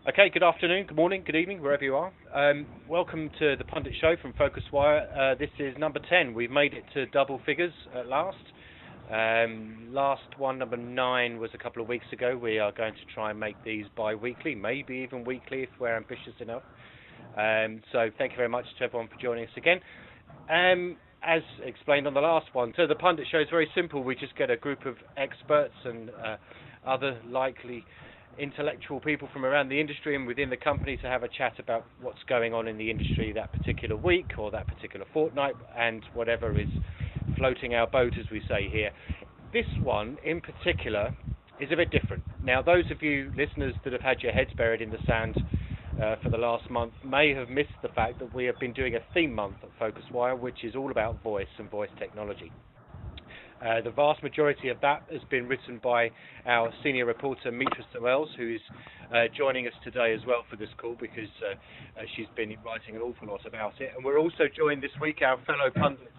Okay, good afternoon, good morning, good evening, wherever you are. Welcome to the PundIT Show from PhocusWire. This is number 10. We've made it to double figures at last. Last one, number 9, was a couple of weeks ago. We are going to try and make these bi-weekly, maybe even weekly if we're ambitious enough. So thank you very much to everyone for joining us again. As explained on the last one, so the PundIT Show is very simple. We just get a group of experts and other likely intellectual people from around the industry and within the company to have a chat about what's going on in the industry that particular week or that particular fortnight and whatever is floating our boat, as we say here. This one in particular is a bit different. Now, those of you listeners that have had your heads buried in the sand for the last month may have missed the fact that we have been doing a theme month at PhocusWire, which is all about voice and voice technology. The vast majority of that has been written by our senior reporter, Mitra Sorrells, who is joining us today as well for this call because she's been writing an awful lot about it. And we're also joined this week, our fellow pundits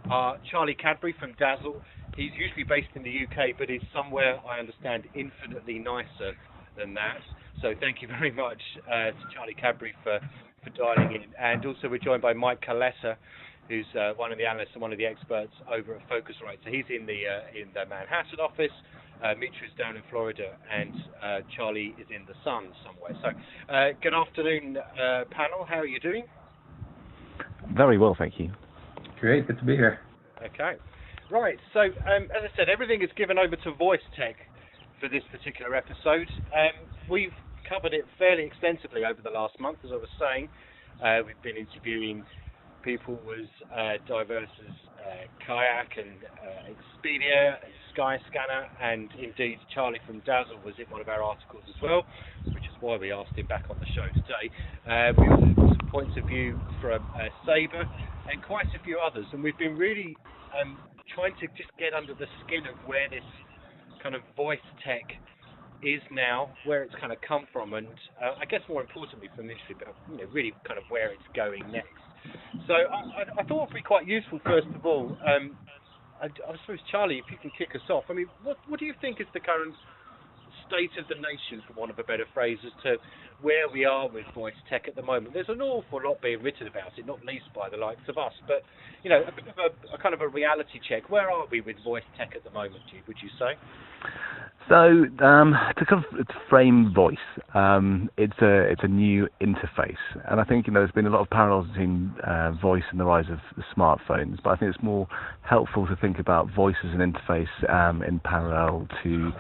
are Charlie Cadbury from Dazzle. He's usually based in the UK, but is somewhere, I understand, infinitely nicer than that. So thank you very much to Charlie Cadbury for dialing in. And also we're joined by Coletta, who's one of the analysts and one of the experts over at Phocuwright. So he's in the Manhattan office, Mitra's down in Florida, and Charlie is in the sun somewhere. So good afternoon, panel. How are you doing? Very well, thank you. Great, good to be here. Okay. Right, so as I said, everything is given over to voice tech for this particular episode. We've covered it fairly extensively over the last month, as I was saying. We've been interviewing people as diverse as Kayak and Expedia and Skyscanner, and indeed Charlie from Dazzle was in one of our articles as well, which is why we asked him back on the show today. We also got some points of view from Sabre and quite a few others, and we've been really trying to just get under the skin of where this kind of voice tech is now, where it's kind of come from, and I guess more importantly from the industry, but really kind of where it's going next. So I thought it would be quite useful, first of all. I suppose, Charlie, if you can kick us off. I mean, what do you think is the current state of the nation, for want of a better phrase, as to where we are with voice tech at the moment? There's an awful lot being written about it, not least by the likes of us. But a bit of a kind of a reality check. Where are we with voice tech at the moment? Would you say? So to frame voice, it's a new interface, and I think there's been a lot of parallels between voice and the rise of the smartphones. But I think it's more helpful to think about voice as an interface in parallel to,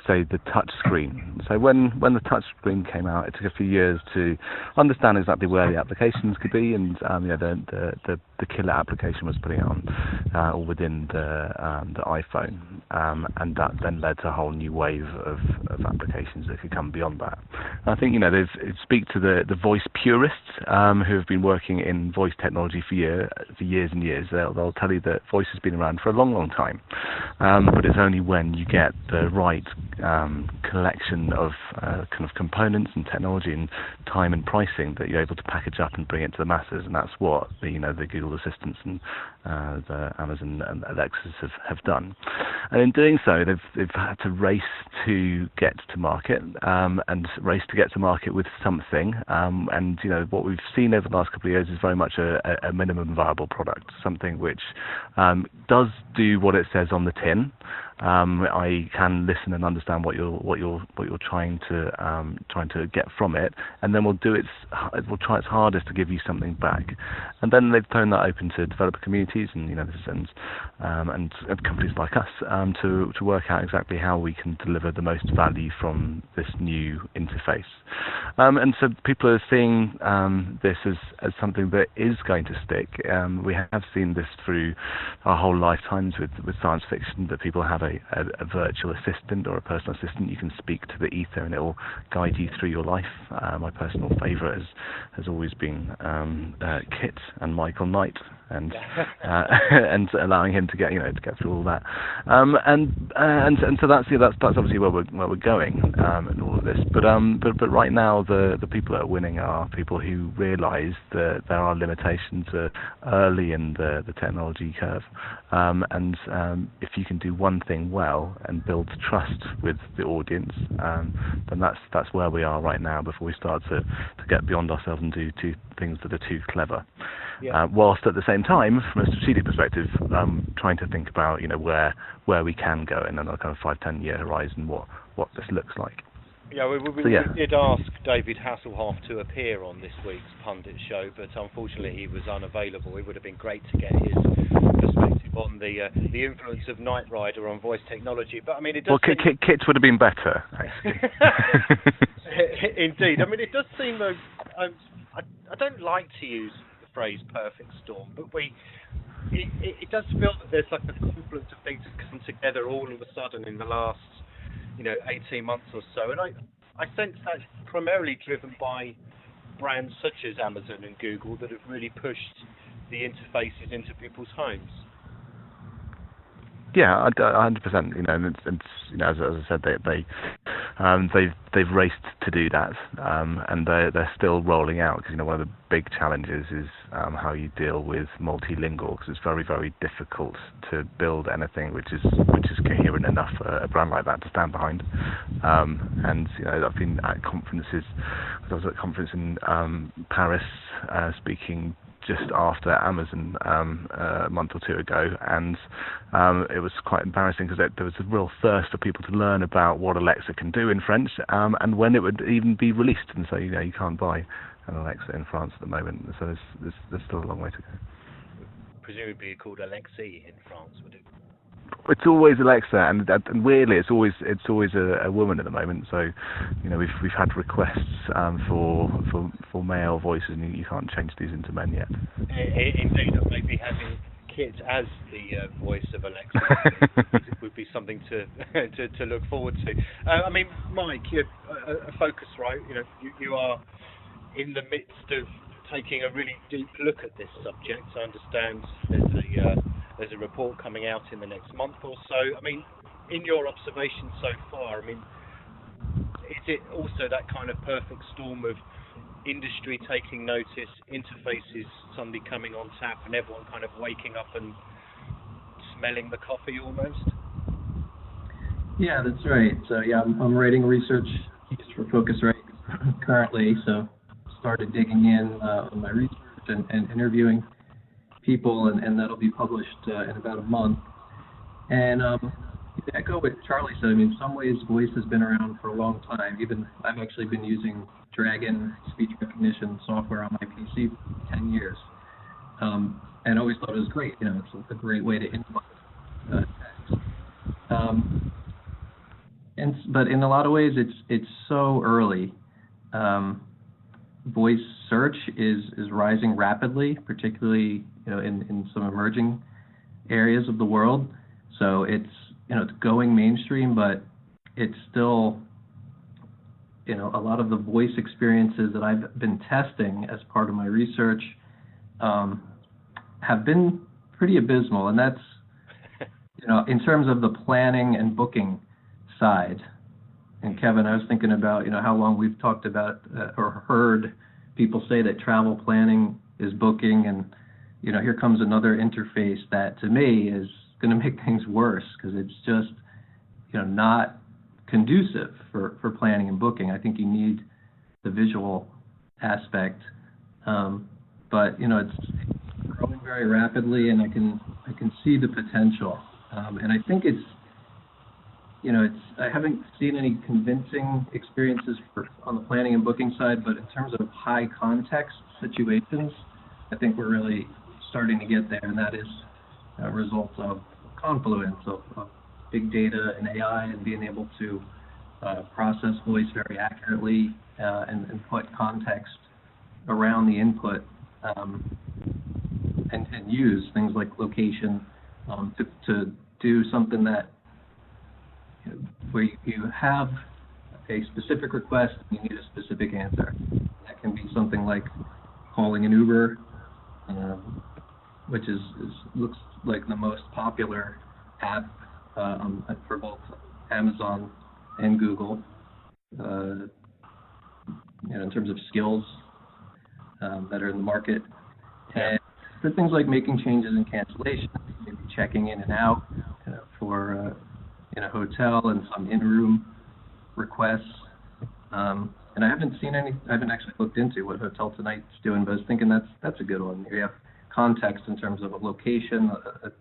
say, the touch screen. So when the touch screen came out, it took a few years to understand exactly where the applications could be, and the killer application was putting it on all within the iPhone, and that then led to a whole new wave of applications that could come beyond that. And I think they speak to the voice purists who have been working in voice technology for years and years. They'll tell you that voice has been around for a long time, but it's only when you get the right collection of kind of components and technology and time and pricing that you're able to package up and bring it to the masses. And that's what the Google Assistants and the Amazon and Alexas have done. And in doing so, they've had to race to get to market and race to get to market with something. And what we've seen over the last couple of years is very much a minimum viable product, something which does do what it says on the tin. I can listen and understand what you're trying to get from it, and then we'll try its hardest to give you something back. And then they've thrown that open to developer communities and and companies like us to work out exactly how we can deliver the most value from this new interface. And so people are seeing this as something that is going to stick. We have seen this through our whole lifetimes with science fiction, that people have a virtual assistant or a personal assistant. You can speak to the ether and it will guide you through your life. My personal favourite has always been Kit and Michael Knight, and and allowing him to get to get through all that. And so that's obviously where we're going in all of this. But right now the people that are winning are people who realise that there are limitations early in the technology curve, and if you can do one thing well and build trust with the audience, then that's where we are right now before we start to get beyond ourselves and do things that are too clever. Yeah. Whilst at the same time, from a strategic perspective, trying to think about where we can go in a kind of 5-10 year horizon, what this looks like. Yeah, we did ask David Hasselhoff to appear on this week's Pundit Show, but unfortunately he was unavailable. It would have been great to get his perspective on the influence of Knight Rider on voice technology. But I mean, it does. Well, Kit would have been better, actually. Indeed. I mean, it does seem though. I don't like to use the phrase "perfect storm," but it does feel that there's like a confluence of things that come together all of a sudden in the last 18 months or so, and I sense that's primarily driven by brands such as Amazon and Google that have really pushed the interfaces into people's homes. Yeah, 100%. And it's as I said, they've raced to do that, and they're still rolling out because one of the big challenges is how you deal with multilingual, because it's very, very difficult to build anything which is coherent enough for a brand like that to stand behind. And I've been at conferences. I was at a conference in Paris speaking just after Amazon a month or two ago, and it was quite embarrassing because there was a real thirst for people to learn about what Alexa can do in French, and when it would even be released. And so you can't buy an Alexa in France at the moment, so there's still a long way to go. Presumably called Alexi in France, would it? It's always Alexa, and weirdly, it's always a woman at the moment. So, we've had requests for male voices, and you can't change these into men yet. Indeed, maybe having Kit as the voice of Alexa would be something to look forward to. I mean, Mike, you're a Phocuwright. You are in the midst of taking a really deep look at this subject. I understand there's a report coming out in the next month or so. I mean, in your observations so far, I mean, is it also that kind of perfect storm of industry taking notice, interfaces suddenly coming on tap, and everyone kind of waking up and smelling the coffee almost? Yeah, that's right. So yeah, I'm writing a research piece for Phocuwright currently, so started digging in on my research and interviewing people, and that'll be published in about a month. And to echo what Charlie said, I mean, in some ways voice has been around for a long time. Even I've actually been using Dragon speech recognition software on my PC for 10 years, and always thought it was great. It's a great way to input text. But in a lot of ways, it's so early. Voice search is rising rapidly, particularly in some emerging areas of the world. So it's going mainstream, but it's still a lot of the voice experiences that I've been testing as part of my research have been pretty abysmal, and that's in terms of the planning and booking side. And Kevin, I was thinking about how long we've talked about or heard people say that travel planning is booking, and here comes another interface that to me is going to make things worse because it's just not conducive for planning and booking. I think you need the visual aspect, but it's growing very rapidly, and I can see the potential, and I think it's I haven't seen any convincing experiences on the planning and booking side, but in terms of high context situations, I think we're really starting to get there, and that is a result of confluence of big data and AI and being able to process voice very accurately and put context around the input and use things like location to do something that where you have a specific request and you need a specific answer. That can be something like calling an Uber, which looks like the most popular app for both Amazon and Google, in terms of skills that are in the market. And for things like making changes and cancellations, maybe checking in and out for in a hotel and some in-room requests. And I haven't actually looked into what Hotel Tonight's doing, but I was thinking that's a good one. You have context in terms of a location, a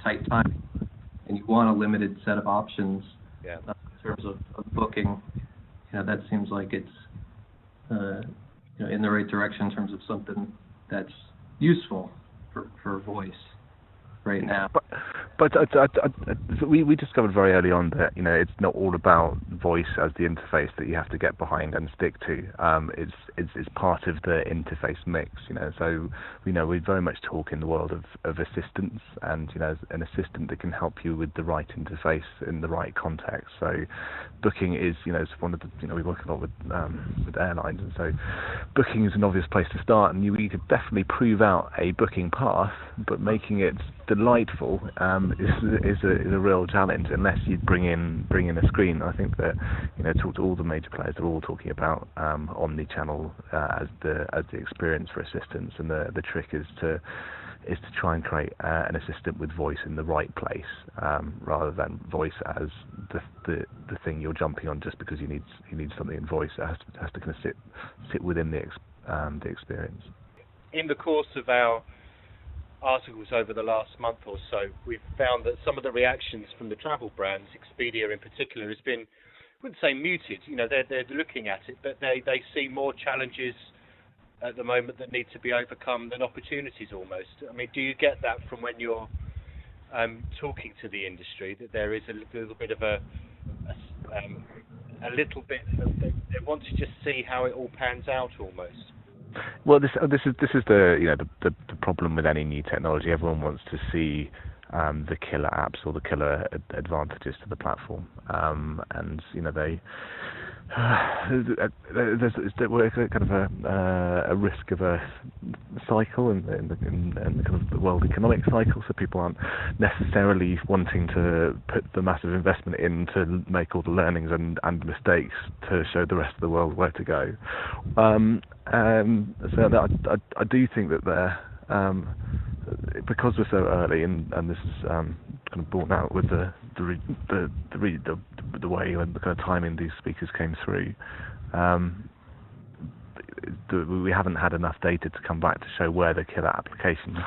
tight time, and you want a limited set of options in terms of booking. That seems like it's in the right direction in terms of something that's useful for voice right now. But we discovered very early on that it's not all about voice as the interface that you have to get behind and stick to. It's part of the interface mix. So we very much talk in the world of assistants, and an assistant that can help you with the right interface in the right context. So booking is it's one of the we work a lot with airlines, and so booking is an obvious place to start. And we could definitely prove out a booking path, but making it delightful is a real challenge unless you bring in a screen. I think that talk to all the major players. They're all talking about omni-channel as the experience for assistants, and the trick is to try and create an assistant with voice in the right place, rather than voice as the thing you're jumping on just because you need something in voice. It has to kind of sit within the experience. In the course of our articles over the last month or so, we've found that some of the reactions from the travel brands, Expedia in particular, has been, I wouldn't say muted. They're looking at it, but they see more challenges at the moment that need to be overcome than opportunities almost. I mean, do you get that from when you're talking to the industry, that there is a little bit of they want to just see how it all pans out almost? Well, this is the problem with any new technology. Everyone wants to see the killer apps or the killer advantages to the platform, and we're kind of a risk of a cycle in the kind of the world economic cycle. So people aren't necessarily wanting to put the massive investment in to make all the learnings and mistakes to show the rest of the world where to go. So I do think that because we're so early, and this is kind of borne out with the way and the kind of timing these speakers came through. We haven't had enough data to come back to show where the killer applications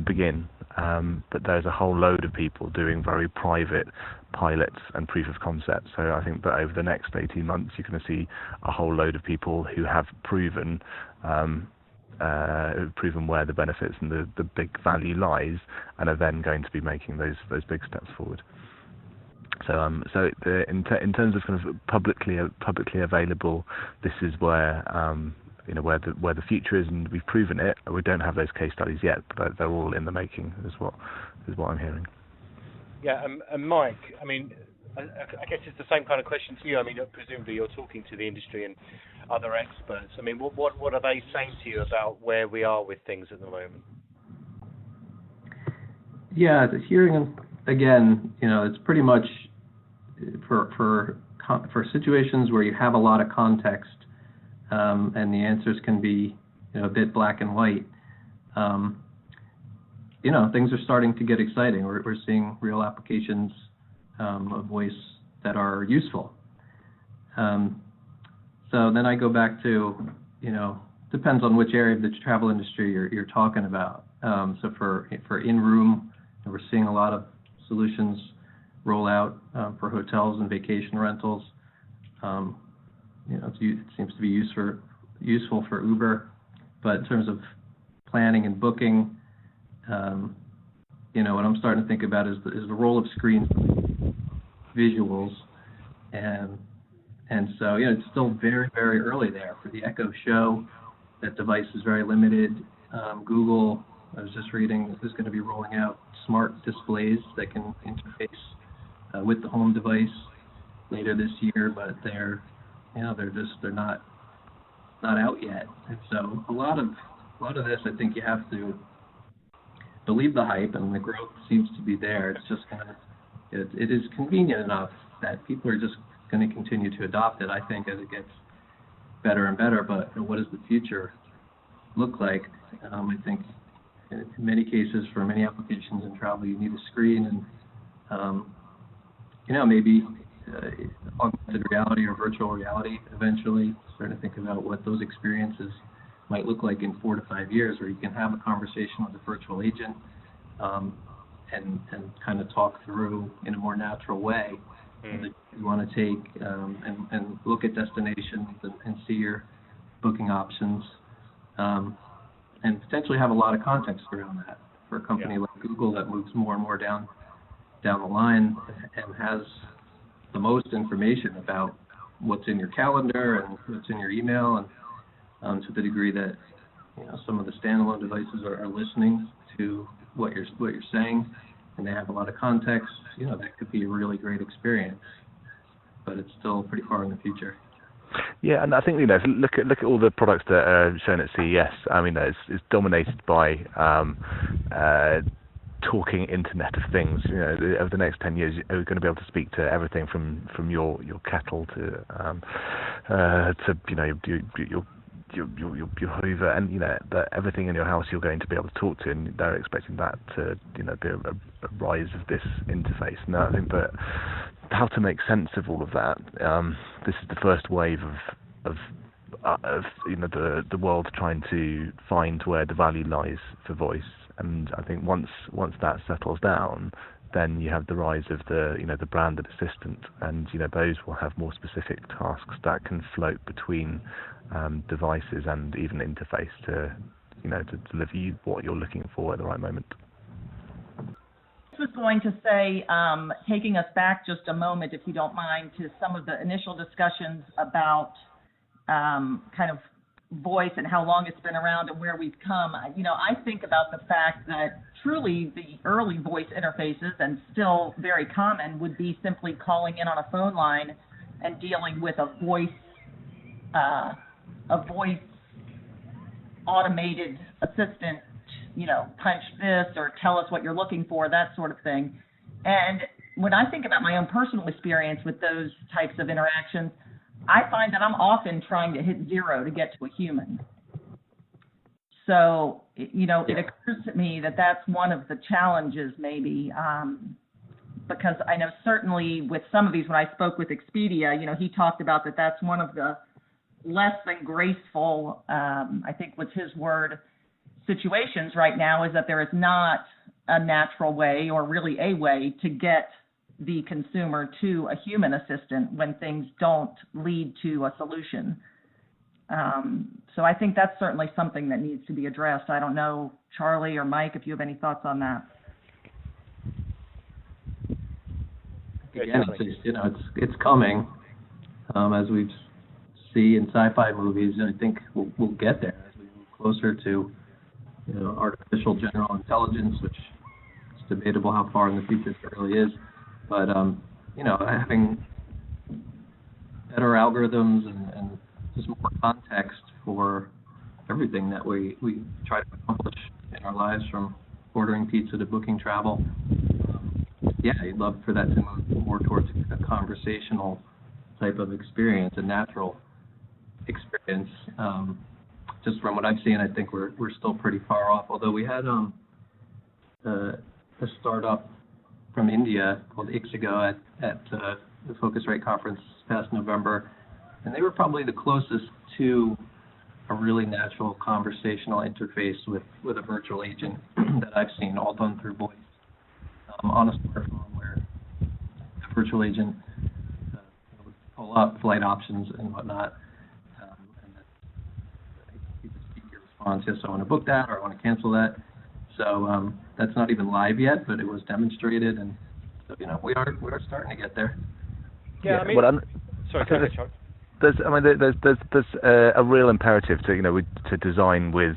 begin. But there's a whole load of people doing very private pilots and proof of concept. So I think that over the next 18 months, you're going to see a whole load of people who have proven where the benefits and the big value lies, and are then going to be making those big steps forward. So in terms of kind of publicly available, this is where where the future is, and we've proven it. We don't have those case studies yet, but they're all in the making. Is what I'm hearing. Yeah, and Mike, I mean, I guess it's the same kind of question to you. I mean, presumably you're talking to the industry and other experts. I mean, what are they saying to you about where we are with things at the moment? Yeah, hearing again, it's pretty much for situations where you have a lot of context, and the answers can be a bit black and white. Things are starting to get exciting. We're seeing real applications of voice that are useful. So then I go back to, depends on which area of the travel industry you're talking about. So for in-room, we're seeing a lot of solutions roll out for hotels and vacation rentals. It seems to be useful for Uber, but in terms of planning and booking, what I'm starting to think about is the role of screens, visuals, and so it's still very, very early there. For the Echo Show, that device is very limited. Google, I was just reading, is going to be rolling out smart displays that can interface with the home device later this year, but they're not out yet. And so a lot of this, I think you have to believe the hype, and the growth seems to be there. It's just it is convenient enough that people are just going to continue to adopt it, I think, as it gets better and better. But what does the future look like? I think in many cases, for many applications in travel, you need a screen, and maybe augmented reality or virtual reality eventually. Starting to think about what those experiences might look like in 4 to 5 years, where you can have a conversation with a virtual agent and kind of talk through in a more natural way that you want to take and look at destinations and see your booking options and potentially have a lot of context around that for a company like Google that moves more and more down the line and has the most information about what's in your calendar and what's in your email, and to the degree that some of the standalone devices are listening to what you're saying, and they have a lot of context. That could be a really great experience, but it's still pretty far in the future. Yeah, and I think look at all the products that are shown at CES. I mean, it's dominated by talking Internet of Things. Over the next 10 years, you're going to be able to speak to everything from your kettle to your Hoover, and that everything in your house you're going to be able to talk to, and they're expecting that to be a rise of this interface. Now I think that how to make sense of all of that. This is the first wave of the world trying to find where the value lies for voice. And I think once that settles down, then you have the rise of the branded assistant, and those will have more specific tasks that can float between devices and even interface to deliver you what you're looking for at the right moment. I was going to say, taking us back just a moment, if you don't mind, to some of the initial discussions about kind of voice and how long it's been around and where we've come. I think about the fact that truly the early voice interfaces, and still very common, would be simply calling in on a phone line and dealing with a voice automated assistant, punch this or tell us what you're looking for, that sort of thing. And when I think about my own personal experience with those types of interactions, I find that I'm often trying to hit 0 to get to a human. So, it occurs to me that that's one of the challenges maybe, because I know certainly with some of these, when I spoke with Expedia, he talked about that that's one of the less than graceful, I think was his word, situations right now, is that there is not a natural way or really a way to get the consumer to a human assistant when things don't lead to a solution. So I think that's certainly something that needs to be addressed. I don't know, Charlie or Mike, if you have any thoughts on that. Again, it's coming, as we see in sci-fi movies, and I think we'll get there as we move closer to artificial general intelligence, which is debatable how far in the future it really is. But having better algorithms and just more context for everything that we try to accomplish in our lives, from ordering pizza to booking travel. I'd love for that to move more towards a conversational type of experience, a natural experience. Just from what I've seen, I think we're still pretty far off. Although we had a startup from India called Ixigo at the Phocuwright conference past November, and they were probably the closest to a really natural conversational interface with a virtual agent that I've seen, all done through voice on a smartphone, where a virtual agent would pull up flight options and whatnot, and you could speak your response, yes, I want to book that, or I want to cancel that. So that's not even live yet, but it was demonstrated, and so we are starting to get there. Sorry, go ahead, Charlie. There's a real imperative to design with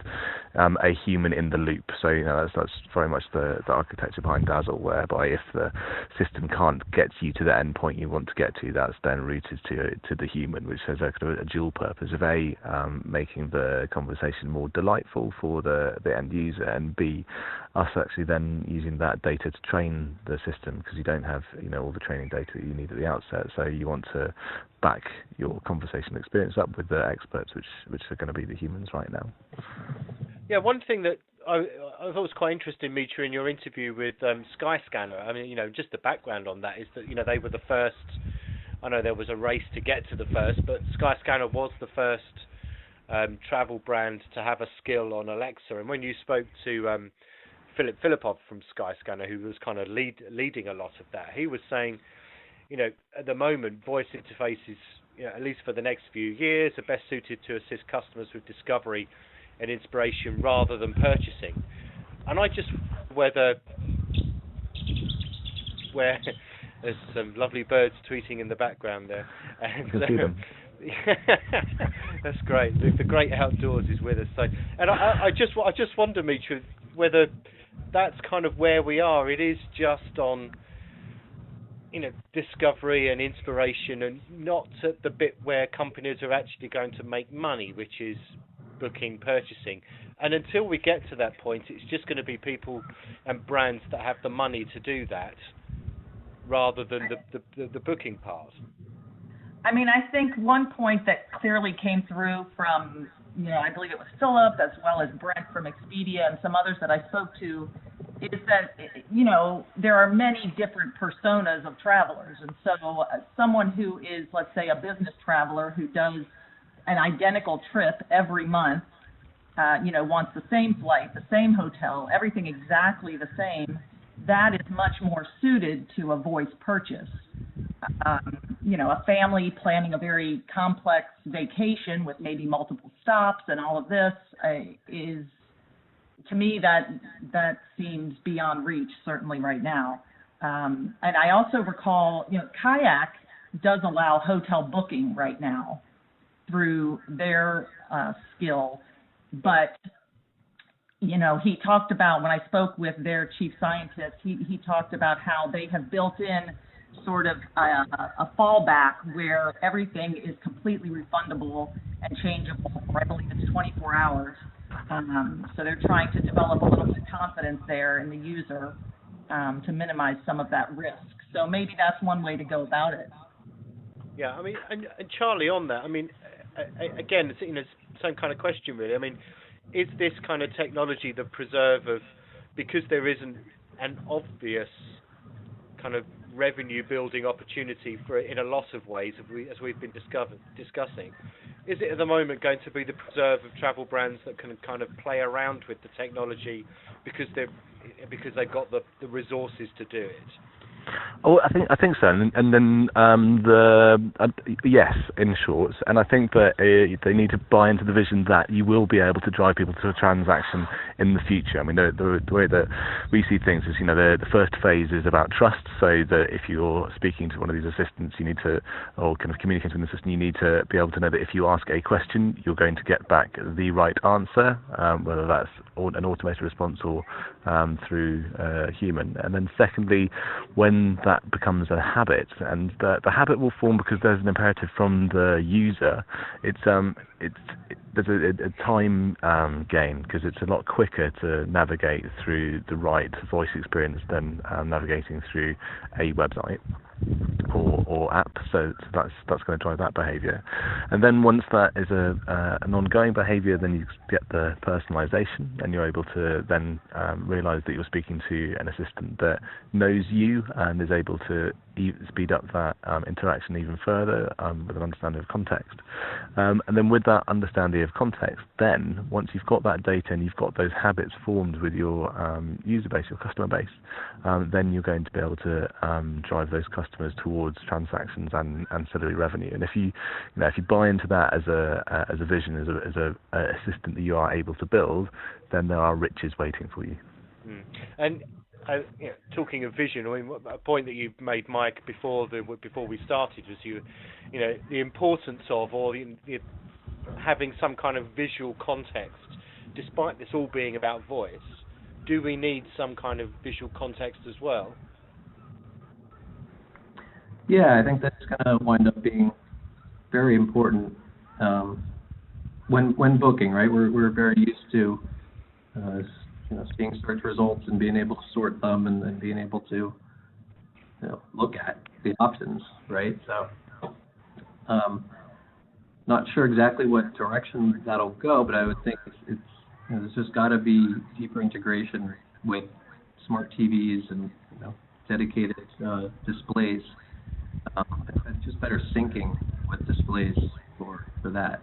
a human in the loop. So that's very much the architecture behind Dazzle, whereby if the system can't get you to the endpoint you want to get to, that's then routed to the human, which has a kind of a dual purpose of A, making the conversation more delightful for the end user, and B, us actually then using that data to train the system, because you don't have all the training data that you need at the outset. So you want to back your conversational experience up with the experts, which are going to be the humans right now. Yeah, one thing that I thought was quite interesting, Mitra, in your interview with Skyscanner, I mean, just the background on that is that, they were the first. I know there was a race to get to the first, but Skyscanner was the first travel brand to have a skill on Alexa. And when you spoke to Philip Filipov from Skyscanner, who was kind of leading a lot of that, he was saying, at the moment, voice interfaces, at least for the next few years, are best suited to assist customers with discovery and inspiration rather than purchasing. And I just where there's some lovely birds tweeting in the background there. And, that's great. The great outdoors is with us. So, and I just wonder, Mitra, whether that's kind of where we are. It is just on discovery and inspiration, and not at the bit where companies are actually going to make money, which is booking, purchasing. And until we get to that point, it's just going to be people and brands that have the money to do that, rather than the booking part. I mean, I think one point that clearly came through from, I believe it was Philip, as well as Brent from Expedia and some others that I spoke to, is that, there are many different personas of travelers. And so someone who is, let's say, a business traveler who does an identical trip every month, wants the same flight, the same hotel, everything exactly the same, that is much more suited to a voice purchase. A family planning a very complex vacation with maybe multiple stops and all of this is, to me, that seems beyond reach, certainly right now. And I also recall, Kayak does allow hotel booking right now through their skill, but he talked about, when I spoke with their chief scientist, he talked about how they have built in sort of a fallback where everything is completely refundable and changeable for, I believe it's 24 hours. So they're trying to develop a little bit of confidence there in the user to minimize some of that risk. So maybe that's one way to go about it. Yeah, I mean, and Charlie, on that, I mean, again, it's the same kind of question, really. I mean, is this kind of technology the preserve of, because there isn't an obvious kind of revenue building opportunity for it in a lot of ways, as we've been discussing, is it at the moment going to be the preserve of travel brands that can kind of play around with the technology because they've got the resources to do it? Oh, I think so, and then yes, in short, and I think that they need to buy into the vision that you will be able to drive people to a transaction in the future. I mean, the way that we see things is, the first phase is about trust. So that if you're speaking to one of these assistants, you need to, or kind of communicating with the system, you need to be able to know that if you ask a question, you're going to get back the right answer, whether that's an automated response or through human. And then secondly, when that becomes a habit, and the habit will form because there's an imperative from the user, there's a time gain, because it's a lot quicker to navigate through the right voice experience than navigating through a website or app. So that's going to drive that behavior. And then once that is an ongoing behavior, then you get the personalization, and you're able to then realize that you're speaking to an assistant that knows you and is able to speed up that interaction even further with an understanding of context. And then with that understanding of context, then once you've got that data and you've got those habits formed with your user base, your customer base, then you're going to be able to drive those customers towards transactions and ancillary revenue. And if you buy into that as a vision, as a assistant that you are able to build, then there are riches waiting for you. And talking of vision, I mean, a point that you made, Mike, before we started was the importance of, or the having some kind of visual context despite this all being about voice, do we need some kind of visual context as well? Yeah, I think that's going to wind up being very important when booking, right? We're very used to seeing search results and being able to sort them and being able to look at the options, right? So not sure exactly what direction that'll go, but I would think it's there's just got to be deeper integration with smart TVs and dedicated displays. Just better syncing with displays for that.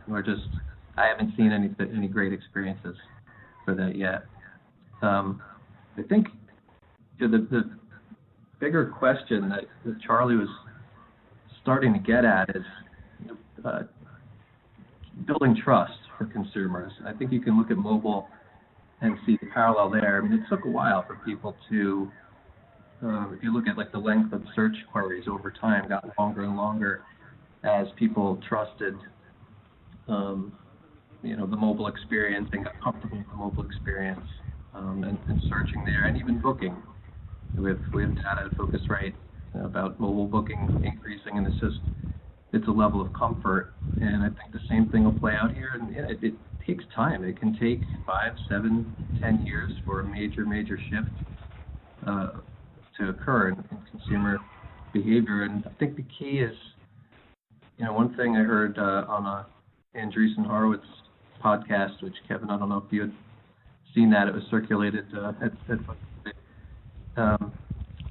I haven't seen any great experiences for that yet. I think the bigger question that Charlie was starting to get at is building trust for consumers. I think you can look at mobile and see the parallel there. I mean, it took a while for people to, if you look at like the length of search queries over time, got longer and longer as people trusted, the mobile experience and got comfortable with the mobile experience and searching there, and even booking. We have data at Phocuwright about mobile booking increasing, and it's a level of comfort, and I think the same thing will play out here. And it takes time. It can take 5, 7, 10 years for a major shift to occur in consumer behavior. And I think the key is, one thing I heard on a Andreessen Horowitz podcast, which Kevin, I don't know if you had seen that, it was circulated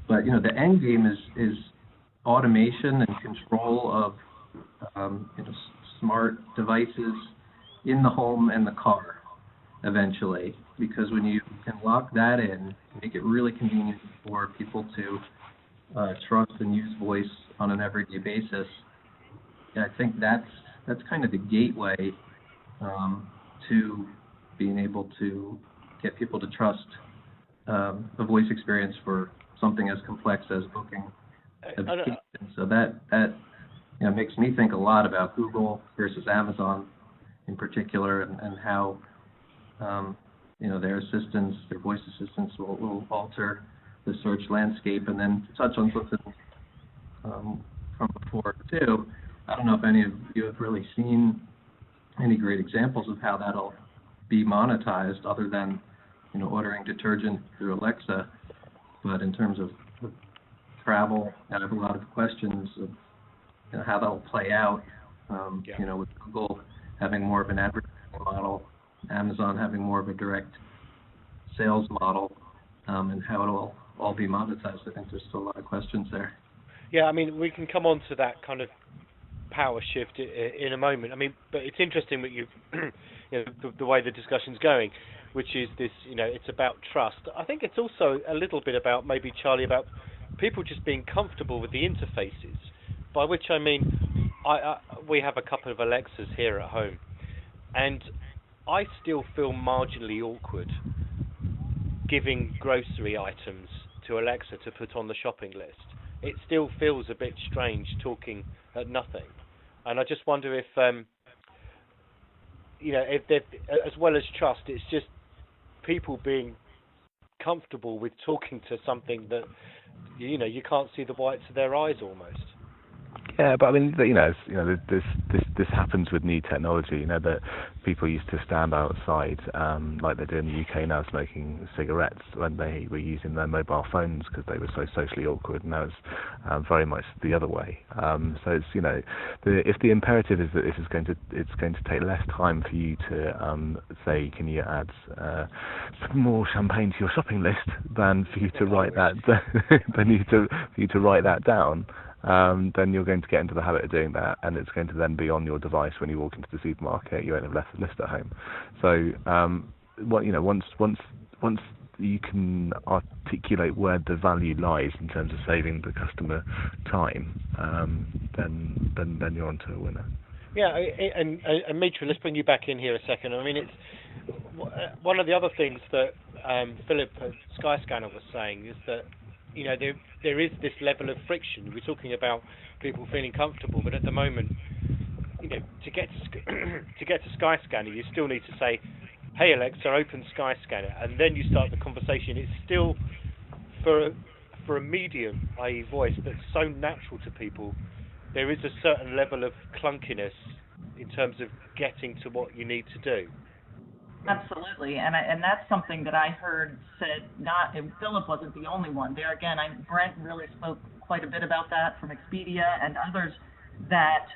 but the end game is automation and control of smart devices in the home and the car eventually, because when you can lock that in, make it really convenient for people to trust and use voice on an everyday basis, I think that's kind of the gateway to being able to get people to trust the voice experience for something as complex as booking. So that makes me think a lot about Google versus Amazon in particular, and how their assistants, their voice assistants, will alter the search landscape. And then to touch on something from before too, I don't know if any of you have really seen any great examples of how that'll be monetized, other than ordering detergent through Alexa. But in terms of travel, I have a lot of questions of how that'll play out. With Google having more of an advertising model, Amazon having more of a direct sales model, and how it'll all be monetized. I think there's still a lot of questions there. Yeah, I mean, we can come on to that kind of power shift in a moment. I mean, but it's interesting that the way the discussion's going, which is this, it's about trust. I think it's also a little bit about, maybe, Charlie, about people just being comfortable with the interfaces, by which I mean, we have a couple of Alexas here at home, and I still feel marginally awkward giving grocery items to Alexa to put on the shopping list. It still feels a bit strange talking at nothing. And I just wonder if, if as well as trust, it's just people being comfortable with talking to something that, you can't see the whites of their eyes almost. Yeah, but I mean, this happens with new technology. That people used to stand outside, like they do in the UK now, smoking cigarettes when they were using their mobile phones because they were so socially awkward. And now it's very much the other way. So it's if the imperative is that it's going to take less time for you to say, can you add some more champagne to your shopping list, than for you to write that for you to write that down. Then you're going to get into the habit of doing that, and it's going to then be on your device when you walk into the supermarket. You won't have left the list at home. So, once you can articulate where the value lies in terms of saving the customer time, then you're onto a winner. Yeah, and Mitra, let's bring you back in here a second. I mean, it's one of the other things that Philip at Skyscanner was saying is that, there is this level of friction. We're talking about people feeling comfortable, but at the moment, to get to Skyscanner, you still need to say, hey Alexa, open Skyscanner, and then you start the conversation. It's still, for a medium, i.e. voice, that's so natural to people, there is a certain level of clunkiness in terms of getting to what you need to do. Absolutely, and that's something that I heard said. And Philip wasn't the only one. There again, Brent really spoke quite a bit about that from Expedia and others. That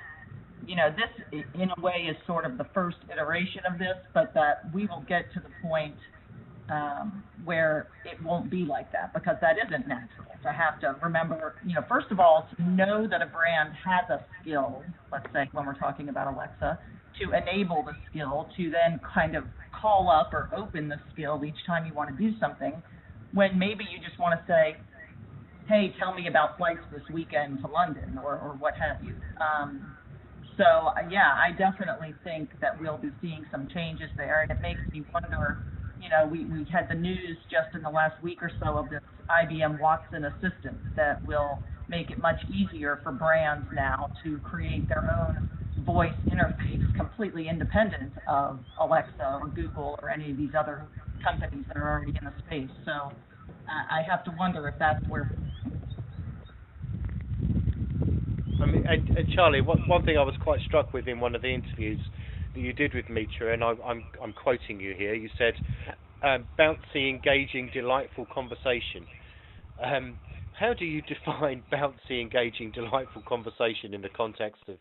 this in a way is sort of the first iteration of this, but that we will get to the point where it won't be like that, because that isn't natural. To have to remember, first of all, to know that a brand has a skill. Let's say when we're talking about Alexa, to enable the skill, to then kind of call up or open the skill each time you want to do something, when maybe you just want to say, hey, tell me about flights this weekend to London, or what have you. I definitely think that we'll be seeing some changes there, and it makes me wonder, we had the news just in the last week or so of this IBM Watson assistant that will make it much easier for brands now to create their own voice interface completely independent of Alexa or Google or any of these other companies that are already in the space. So I have to wonder if that's where. I mean, and Charlie, one thing I was quite struck with in one of the interviews that you did with Mitra, and I'm quoting you here. You said, "Bouncy, engaging, delightful conversation." How do you define bouncy, engaging, delightful conversation in the context of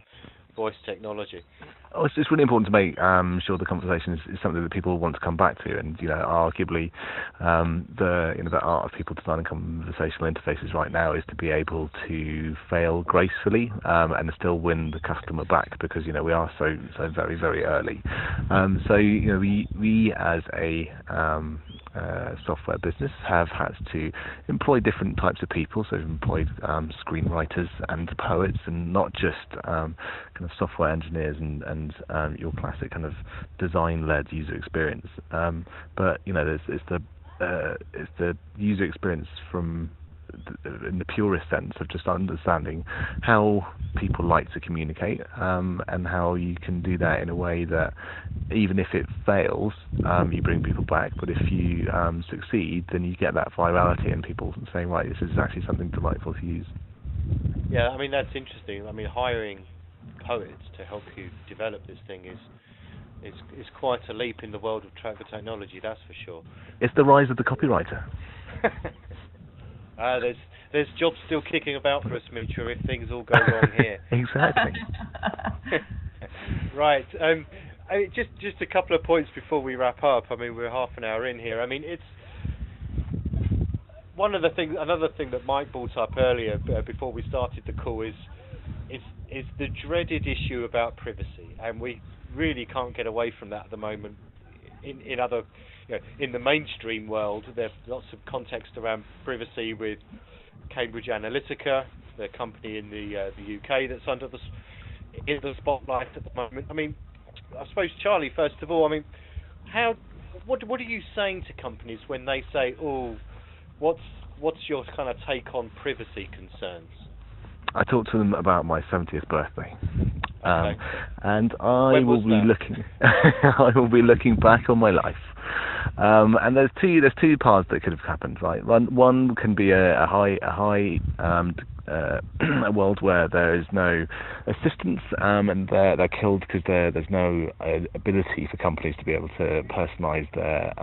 voice technology? Oh, it's really important to make sure the conversation is something that people want to come back to, and arguably the art of people designing conversational interfaces right now is to be able to fail gracefully and still win the customer back, because we are so very, very early. We as a software business have had to employ different types of people. So we've employed screenwriters and poets, and not just kind of software engineers and your classic kind of design-led user experience. But it's the user experience from in the purest sense of just understanding how people like to communicate, and how you can do that in a way that even if it fails, you bring people back, but if you succeed, then you get that virality and people saying, right, this is actually something delightful to use. Yeah, I mean, that's interesting. I mean, hiring poets to help you develop this thing is quite a leap in the world of travel technology, that's for sure. It's the rise of the copywriter. There's jobs still kicking about for us, Mitra, if things all go wrong here. Exactly. Right. Just a couple of points before we wrap up. I mean, we're half an hour in here. I mean, it's another thing that Mike brought up earlier before we started the call is the dreaded issue about privacy, and we really can't get away from that at the moment. In other, in the mainstream world, there's lots of context around privacy with Cambridge Analytica, the company in the UK that's under the spotlight at the moment. I mean, I suppose, Charlie, first of all, I mean, what are you saying to companies when they say, "Oh, what's your kind of take on privacy concerns?" I talked to them about my 70th birthday. Okay. And I will be looking back on my life. And there's two paths that could have happened, right? One can be a world where there is no assistance, and they're killed because there's no ability for companies to be able to personalize their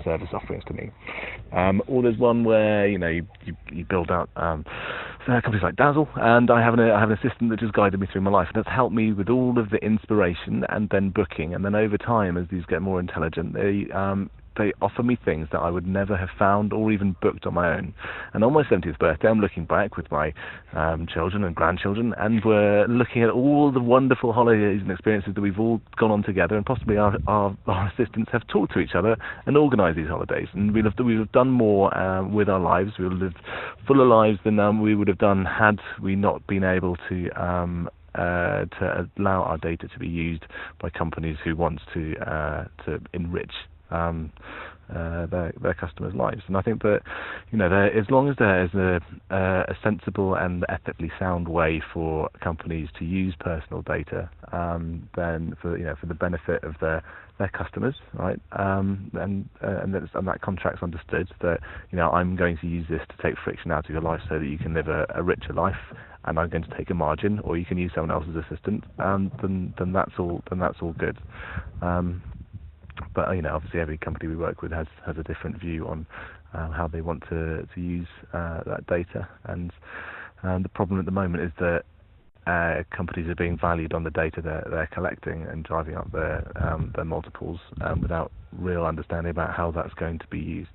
service offerings to me. Or there's one where you build out companies like Dazzle, and I have an assistant that just guided me through my life, and it's helped me with all of the inspiration and then booking, and then over time, as these get more intelligent, they offer me things that I would never have found or even booked on my own. And on my 70th birthday, I'm looking back with my children and grandchildren, and we're looking at all the wonderful holidays and experiences that we've all gone on together, and possibly our assistants have talked to each other and organised these holidays. And we'll have done more with our lives. We'll have lived fuller lives than we would have done had we not been able to allow our data to be used by companies who want to enrich their customers' lives. And I think that, as long as there is a sensible and ethically sound way for companies to use personal data, then for the benefit of their customers, right? And that contract's understood that I'm going to use this to take friction out of your life so that you can live a richer life, and I'm going to take a margin, or you can use someone else's assistant. Then that's all good. But obviously every company we work with has a different view on how they want to use that data, and the problem at the moment is that companies are being valued on the data they're collecting and driving up their multiples without real understanding about how that's going to be used.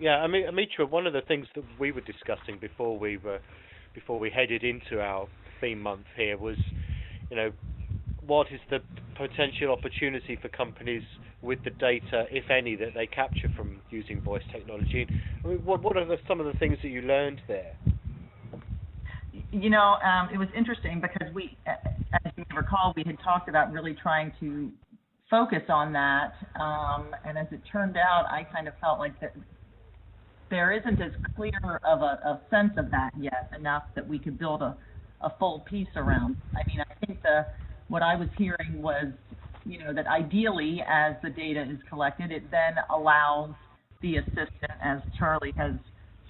Yeah, I mean, Mitra, one of the things that we were discussing before we headed into our theme month here was, what is the potential opportunity for companies with the data, if any, that they capture from using voice technology? I mean, what are some of the things that you learned there? It was interesting because we, as you recall, we had talked about really trying to focus on that, and as it turned out, I kind of felt like that there isn't as clear of a sense of that yet, enough that we could build a full piece around. I mean, I think what I was hearing was, that ideally, as the data is collected, it then allows the assistant, as Charlie has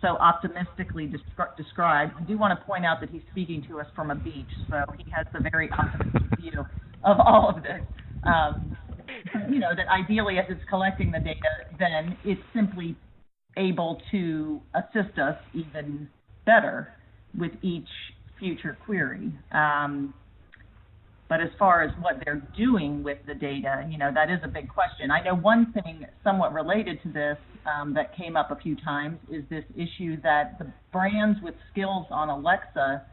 so optimistically described. I do want to point out that he's speaking to us from a beach, so he has a very optimistic view of all of this. That ideally, as it's collecting the data, then it's simply able to assist us even better with each future query. But as far as what they're doing with the data, that is a big question. I know one thing somewhat related to this that came up a few times is this issue that the brands with skills on Alexa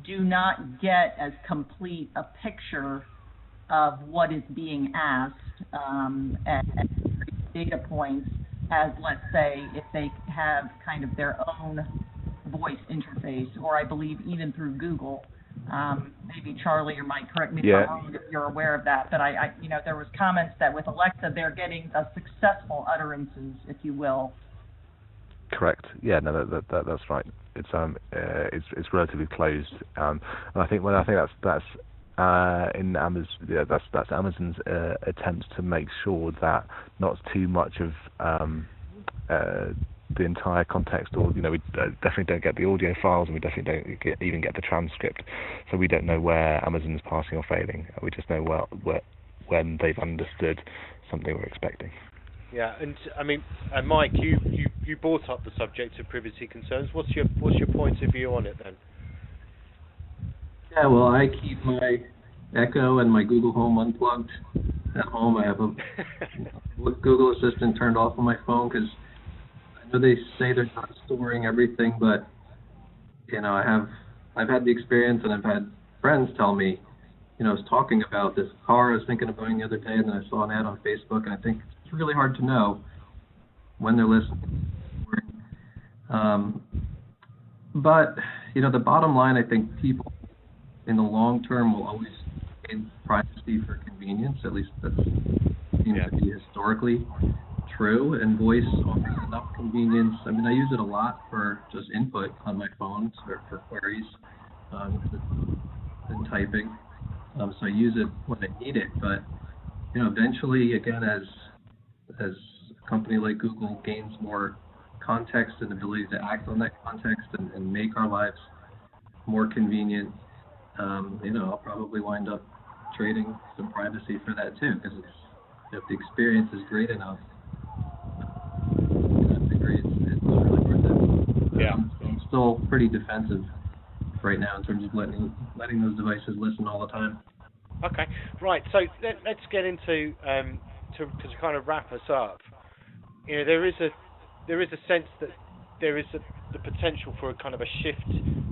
do not get as complete a picture of what is being asked and data points as, let's say, if they have kind of their own voice interface, or I believe even through Google. Maybe Charlie or Mike, correct me if I'm wrong, if you're aware of that. But there was comments that with Alexa they're getting the successful utterances, if you will. Correct. Yeah, no, that's right. It's relatively closed, and I think that's in Amazon. Yeah, that's Amazon's attempts to make sure that not too much of the entire context, or we definitely don't get the audio files, and we definitely don't even get the transcript, so we don't know where Amazon's passing or failing. We just know when they've understood something we're expecting. Yeah, and I mean, Mike, you brought up the subject of privacy concerns. What's your point of view on it then? Yeah, well, I keep my Echo and my Google Home unplugged at home. I have a Google Assistant turned off on my phone because I know they say they're not storing everything, but I've had the experience, and I've had friends tell me, I was talking about this car I was thinking of buying the other day, and then I saw an ad on Facebook, and I think it's really hard to know when they're listening. But the bottom line, I think people in the long term will always need privacy for convenience. At least that seems to be historically true, and voice offers enough convenience. I mean, I use it a lot for just input on my phone for queries and typing. So I use it when I need it. But eventually, again, as a company like Google gains more context and ability to act on that context and make our lives more convenient, I'll probably wind up trading some privacy for that too, because if the experience is great enough, I agree it's really worth it. Yeah. I'm still pretty defensive right now in terms of letting those devices listen all the time. Okay, right. So let's get into to kind of wrap us up. There is a sense that there is the potential for a kind of a shift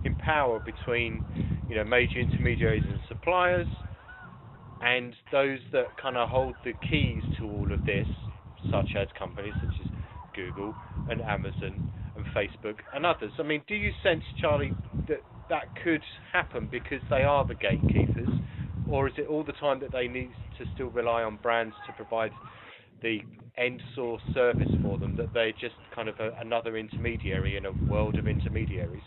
in power between major intermediaries and suppliers, and those that kind of hold the keys to all of this, such as companies such as Google and Amazon and Facebook and others. I mean, do you sense, Charlie, that could happen because they are the gatekeepers, or is it all the time that they need to still rely on brands to provide the end source service for them, that they're just kind of another intermediary in a world of intermediaries?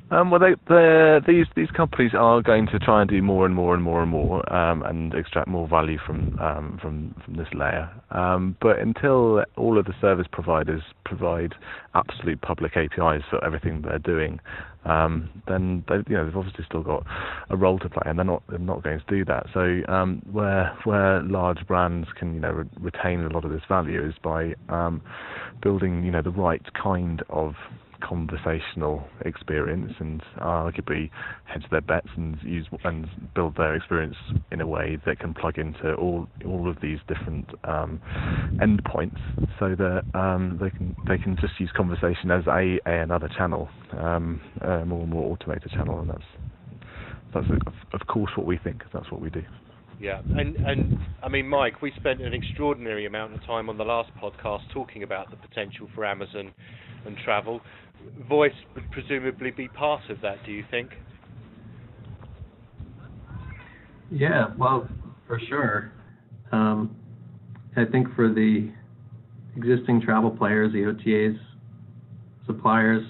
Well, these companies are going to try and do more and more and more and more, and extract more value from this layer. But until all of the service providers provide absolute public APIs for everything they're doing, then they've obviously still got a role to play, and they're not going to do that. So where large brands can retain a lot of this value is by building the right kind of conversational experience, and arguably hedge their bets and build their experience in a way that can plug into all of these different endpoints, so that they can just use conversation as another channel, a more and more automated channel, and that's of course what we think. That's what we do. Yeah, and I mean, Mike, we spent an extraordinary amount of time on the last podcast talking about the potential for Amazon and travel. Voice would presumably be part of that, do you think? Yeah, well, for sure. I think for the existing travel players, the OTAs, suppliers,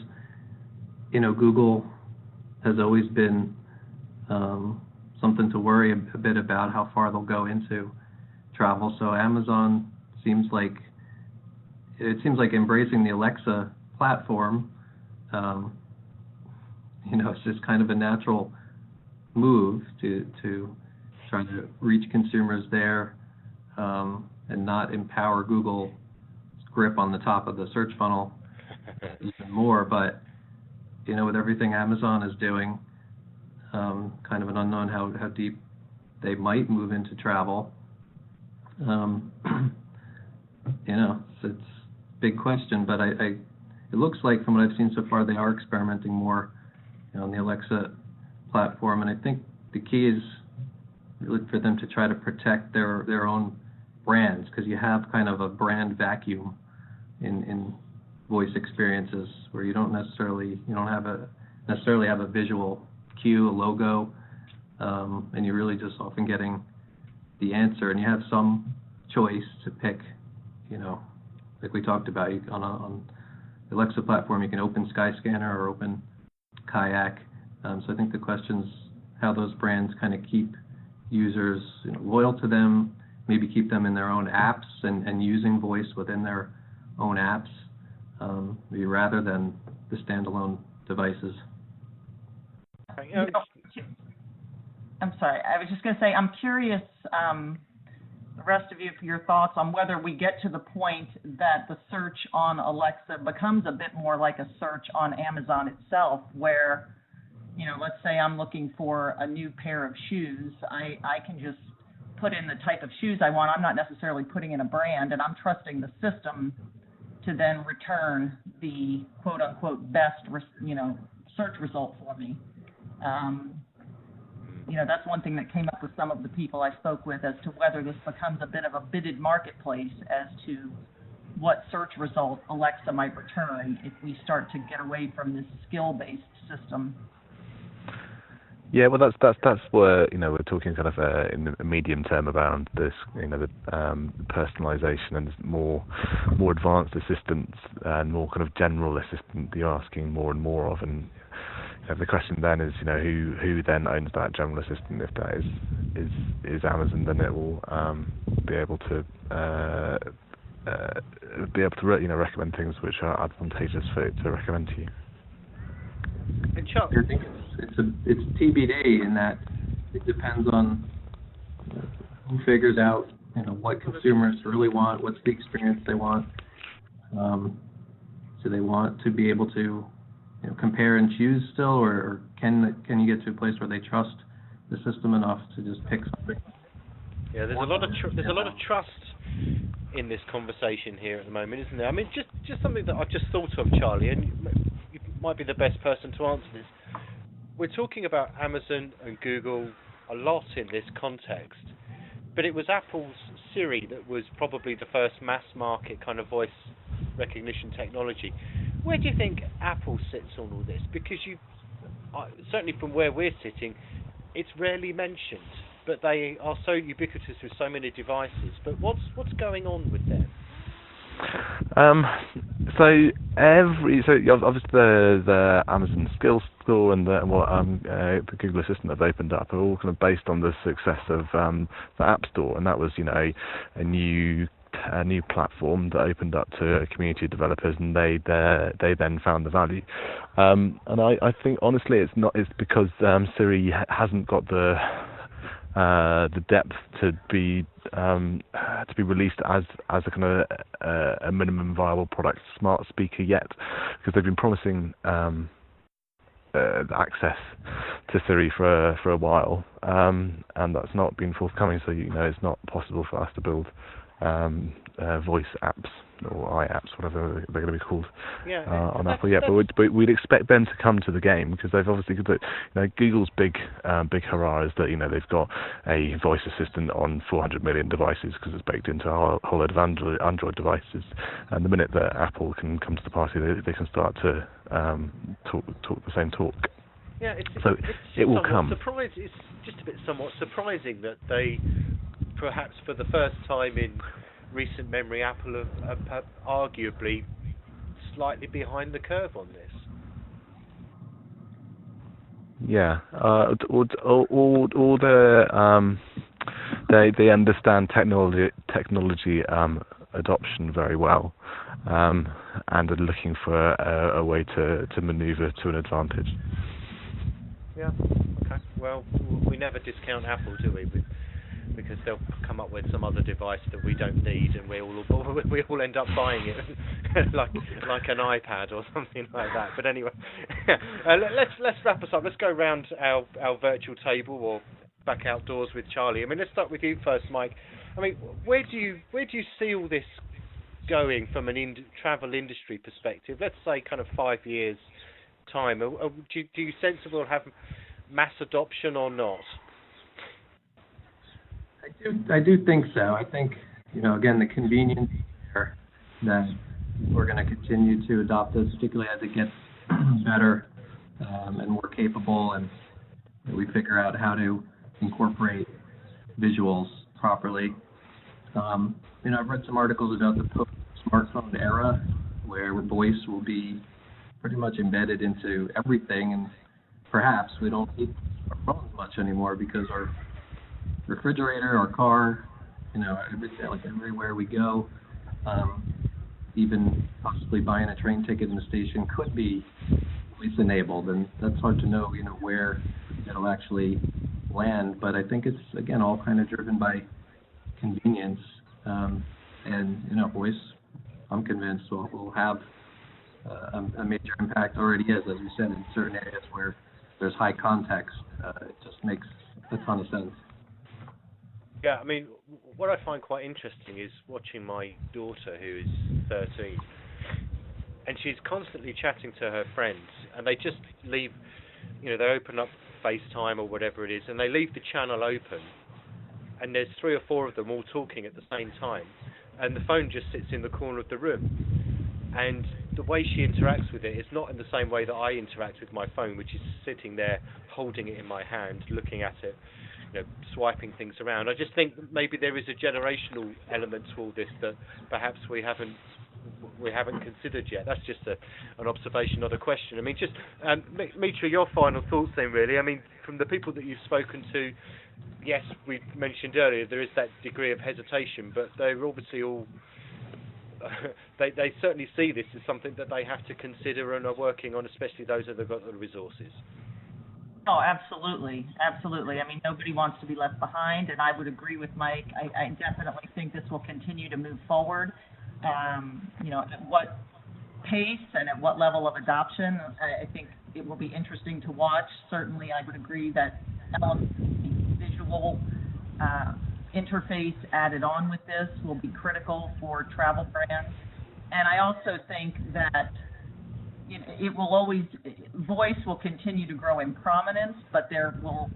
Google has always been something to worry a bit about how far they'll go into travel. So Amazon seems like embracing the Alexa platform. It's just kind of a natural move to try to reach consumers there, and not empower Google's grip on the top of the search funnel even more. But with everything Amazon is doing, kind of an unknown how deep they might move into travel. It's a big question, but it looks like from what I've seen so far, they are experimenting more on the Alexa platform, and I think the key is really for them to try to protect their own brands, because you have kind of a brand vacuum in voice experiences where you don't necessarily have a visual cue, a logo, and you're really just often getting the answer, and you have some choice to pick. Like we talked about, on the Alexa platform, you can open Skyscanner or open Kayak. So I think the question's how those brands kind of keep users loyal to them, maybe keep them in their own apps and using voice within their own apps, maybe rather than the standalone devices. I'm sorry, I was just going to say, I'm curious, the rest of you, for your thoughts on whether we get to the point that the search on Alexa becomes a bit more like a search on Amazon itself, where, let's say I'm looking for a new pair of shoes. I can just put in the type of shoes I want. I'm not necessarily putting in a brand, and I'm trusting the system to then return the quote-unquote best, search result for me. That's one thing that came up with some of the people I spoke with as to whether this becomes a bit of a bidded marketplace as to what search result Alexa might return if we start to get away from this skill-based system. Yeah, well, that's where we're talking kind of in the medium term around this, the personalisation and more advanced assistants and more kind of general assistant you're asking more and more of, and the question then is, who then owns that general assistant? If that is Amazon, then it will be able to recommend things which are advantageous for it to recommend to you. And Chuck, I think it's TBD in that it depends on who figures out what consumers really want, what's the experience they want. Do they want to be able to compare and choose still, or can you get to a place where they trust the system enough to just pick something? Yeah, there's a lot of trust in this conversation here at the moment, isn't there? I mean, just something that I've just thought of, Charlie, and you might be the best person to answer this. We're talking about Amazon and Google a lot in this context, but it was Apple's Siri that was probably the first mass market kind of voice recognition technology. Where do you think Apple sits on all this? Because certainly from where we're sitting, it's rarely mentioned. but they are so ubiquitous with so many devices. But what's going on with them? So obviously the Amazon Skills Store and the Google Assistant have opened up are all kind of based on the success of the App Store, and that was a new platform that opened up to a community of developers, and they then found the value. And I think honestly it's because Siri hasn't got the depth to be released as a kind of a minimum viable product smart speaker yet, because they've been promising access to Siri for a while, and that's not been forthcoming. So it's not possible for us to build voice apps or iApps, whatever they're going to be called, on Apple yet. But we'd expect them to come to the game, because they've obviously got Google's big hurrah is that they've got a voice assistant on 400 million devices, because it's baked into a whole load of Android devices. And the minute that Apple can come to the party, they can start to talk the same talk. Yeah, it will come. It's just a bit somewhat surprising that they, perhaps for the first time in recent memory, Apple have arguably slightly behind the curve on this. Yeah, they understand technology adoption very well, and are looking for a way to manoeuvre to an advantage. Yeah. Okay. Well, we never discount Apple, do we? Because they'll come up with some other device that we don't need, and we all end up buying it, like an iPad or something like that. But anyway, let's wrap us up. Let's go around our virtual table, or back outdoors with Charlie. I mean, let's start with you first, Mike. I mean, where do you see all this going from an travel industry perspective? Let's say kind of 5 years time. Do you sense it will have mass adoption or not? I do think so. I think, again, the convenience there, that we're going to continue to adopt this, particularly as it gets better and more capable, and we figure out how to incorporate visuals properly. I've read some articles about the post-smartphone era, where voice will be pretty much embedded into everything, and perhaps we don't need our phones much anymore, because our refrigerator, our car, everywhere we go, even possibly buying a train ticket in the station could be voice enabled, and that's hard to know, where it'll actually land. But I think it's, again, all kind of driven by convenience, and voice, I'm convinced, will have a major impact. Already is, as we said, in certain areas where there's high context. It just makes a ton of sense. Yeah, I mean, what I find quite interesting is watching my daughter, who is 13, and she's constantly chatting to her friends, and they just leave, they open up FaceTime or whatever it is, and they leave the channel open, and there's 3 or 4 of them all talking at the same time, and the phone just sits in the corner of the room. And the way she interacts with it is not in the same way that I interact with my phone, which is sitting there, holding it in my hand, looking at it, swiping things around. I just think maybe there is a generational element to all this that perhaps we haven't considered yet. That's just an observation, not a question. I mean, just Mitra, your final thoughts then, really. I mean, from the people that you've spoken to, yes, we mentioned earlier there is that degree of hesitation, but they're obviously all they certainly see this as something that they have to consider and are working on, especially those that have got the resources. Oh, absolutely. Absolutely. I mean, nobody wants to be left behind, and I would agree with Mike. I definitely think this will continue to move forward. At what pace and at what level of adoption, I think it will be interesting to watch. Certainly, I would agree that visual interface added on with this will be critical for travel brands. And I also think that voice will continue to grow in prominence, but there will,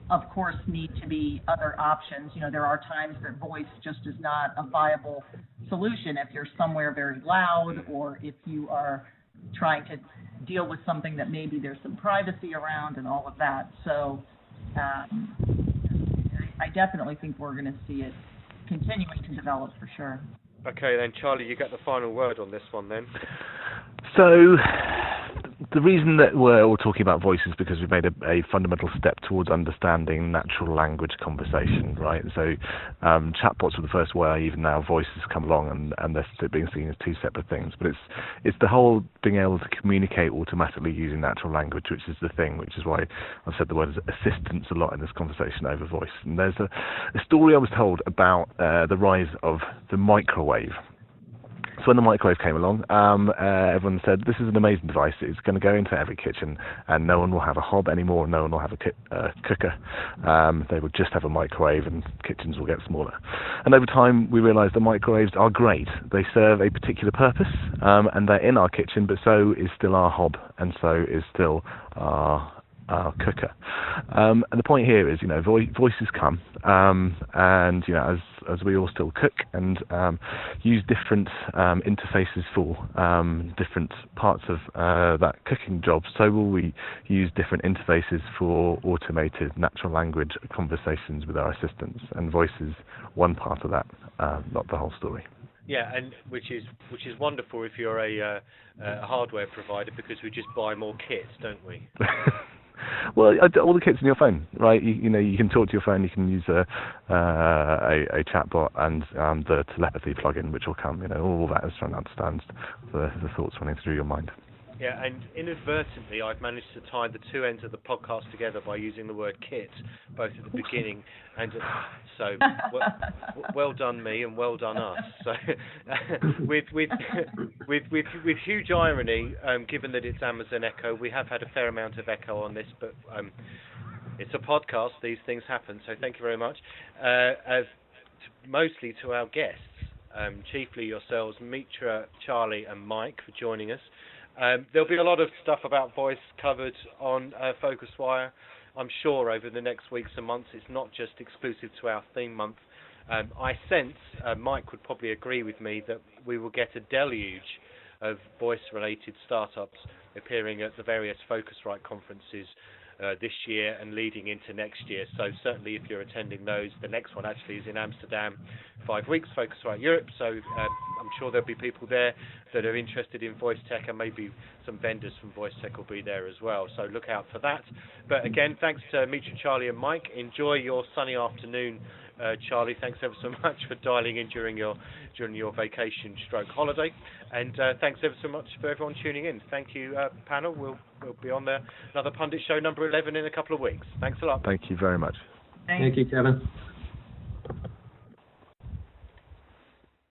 of course, need to be other options. There are times that voice just is not a viable solution if you're somewhere very loud, or if you are trying to deal with something that maybe there's some privacy around and all of that. So I definitely think we're going to see it continuing to develop for sure. Okay, then, Charlie, you get the final word on this one, then. So, the reason that we're all talking about voice is because we've made a fundamental step towards understanding natural language conversation, right? So, chatbots were the first way. Even now, voices come along, and they're being seen as two separate things. But it's the whole being able to communicate automatically using natural language, which is the thing. Which is why I've said the word assistance a lot in this conversation over voice. And there's a story I was told about the rise of the microwave. So when the microwave came along, everyone said, this is an amazing device. It's going to go into every kitchen, and no one will have a hob anymore, no one will have a cooker. They will just have a microwave, and kitchens will get smaller. And over time, we realised that microwaves are great. They serve a particular purpose, and they're in our kitchen, but so is still our hob, and so is still our cooker. And the point here is, voices come, and as we all still cook and use different interfaces for different parts of that cooking job, so will we use different interfaces for automated natural language conversations with our assistants. And voice is one part of that, not the whole story. Yeah, and which is wonderful if you're a hardware provider, because we just buy more kits, don't we? Well, all the kits in your phone, right? You can talk to your phone. You can use a chatbot and the telepathy plugin, which will come. All that is trying to understand the thoughts running through your mind. Yeah, and inadvertently, I've managed to tie the two ends of the podcast together by using the word kit, both at the beginning and so. Well done me, and well done us. So, with huge irony, given that it's Amazon Echo, we have had a fair amount of echo on this, but it's a podcast. These things happen. So thank you very much. Mostly to our guests, chiefly yourselves, Mitra, Charlie, and Mike, for joining us. There'll be a lot of stuff about voice covered on PhocusWire, I'm sure, over the next weeks and months. It's not just exclusive to our theme month. I sense, Mike would probably agree with me, that we will get a deluge of voice-related startups appearing at the various Phocuwright conferences this year and leading into next year. So certainly if you're attending those, the next one actually is in Amsterdam, 5 weeks, Phocuwright Europe. So I'm sure there'll be people there that are interested in voice tech, and maybe some vendors from voice tech will be there as well. So look out for that. But again, thanks to Mitra, Charlie, and Mike. Enjoy your sunny afternoon. Charlie, thanks ever so much for dialing in during your vacation / holiday, and thanks ever so much for everyone tuning in. Thank you, panel. We'll be on another Pundit Show number 11 in a couple of weeks. Thanks a lot. Thank you very much. Thank you, Kevin.